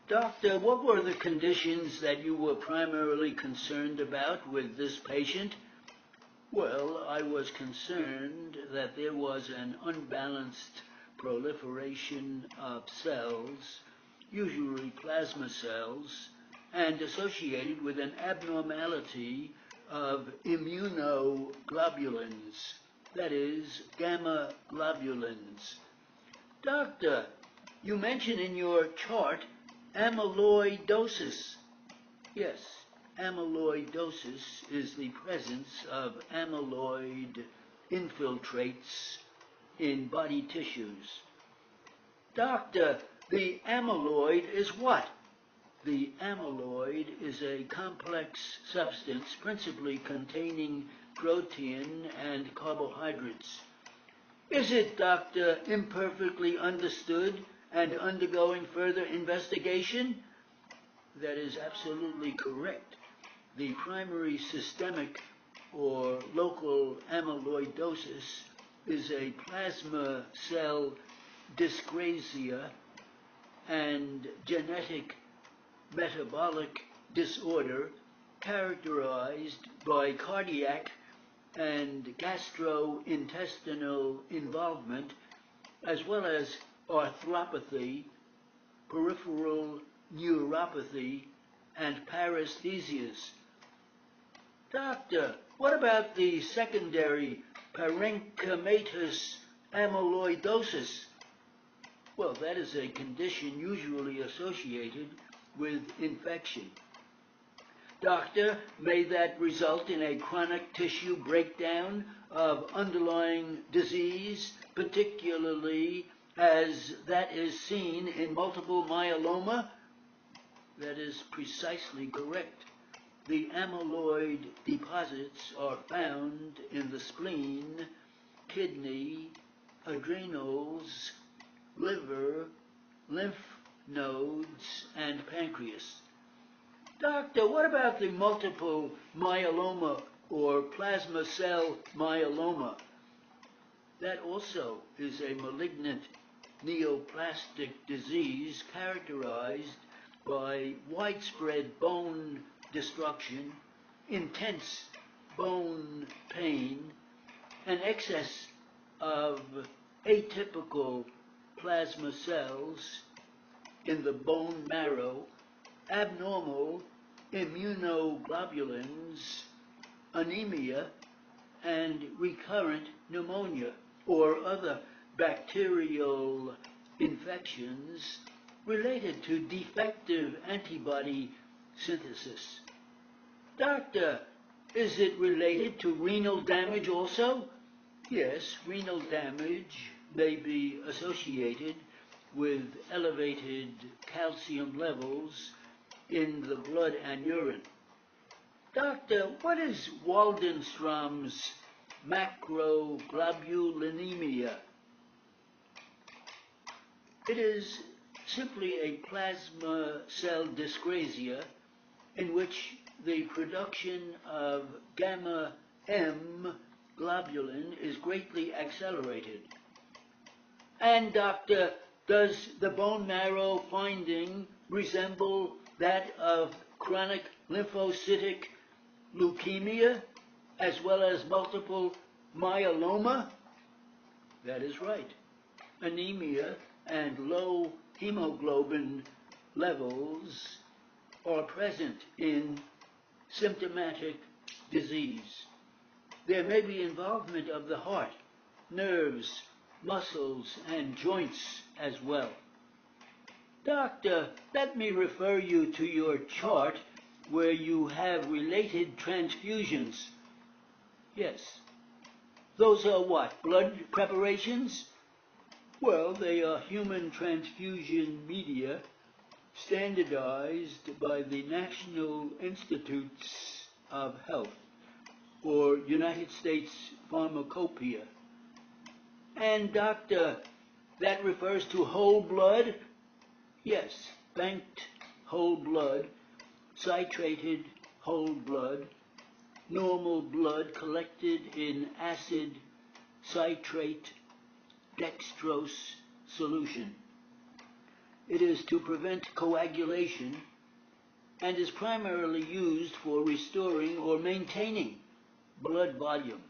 Doctor, what were the conditions that you were primarily concerned about with this patient? Well, I was concerned that there was an unbalanced proliferation of cells, usually plasma cells, and associated with an abnormality of immunoglobulins, that is, gamma globulins. Doctor, you mention in your chart amyloidosis. Yes, amyloidosis is the presence of amyloid infiltrates in body tissues. Doctor, the amyloid is what? The amyloid is a complex substance principally containing protein and carbohydrates. Is it, Doctor, imperfectly understood and undergoing further investigation? That is absolutely correct. The primary systemic or local amyloidosis is a plasma cell dyscrasia and genetic metabolic disorder characterized by cardiac and gastrointestinal involvement, as well as arthropathy, peripheral neuropathy, and paresthesias. Doctor, what about the secondary parenchymatous amyloidosis? Well, that is a condition usually associated with infection. Doctor, may that result in a chronic tissue breakdown of underlying disease, particularly as that is seen in multiple myeloma? That is precisely correct. The amyloid deposits are found in the spleen, kidney, adrenals, liver, lymph nodes, and pancreas. Doctor, what about the multiple myeloma or plasma cell myeloma? That also is a malignant neoplastic disease characterized by widespread bone destruction, intense bone pain, an excess of atypical plasma cells in the bone marrow, abnormal immunoglobulins, anemia, and recurrent pneumonia or other bacterial infections related to defective antibody synthesis. Doctor, is it related to renal damage also? Yes, renal damage may be associated with elevated calcium levels in the blood and urine. Doctor, what is Waldenstrom's macroglobulinemia? It is simply a plasma cell dyscrasia in which the production of gamma M globulin is greatly accelerated. And doctor, does the bone marrow finding resemble that of chronic lymphocytic leukemia as well as multiple myeloma? That is right. Anemia and low hemoglobin levels are present in symptomatic disease. There may be involvement of the heart, nerves, muscles, and joints as well. Doctor, let me refer you to your chart where you have related transfusions. Yes. Those are what? Blood preparations? Well, they are human transfusion media standardized by the National Institutes of Health, or United States Pharmacopoeia. And doctor, that refers to whole blood? Yes, banked whole blood, citrated whole blood, normal blood collected in acid citrate dextrose solution. It is to prevent coagulation and is primarily used for restoring or maintaining blood volume.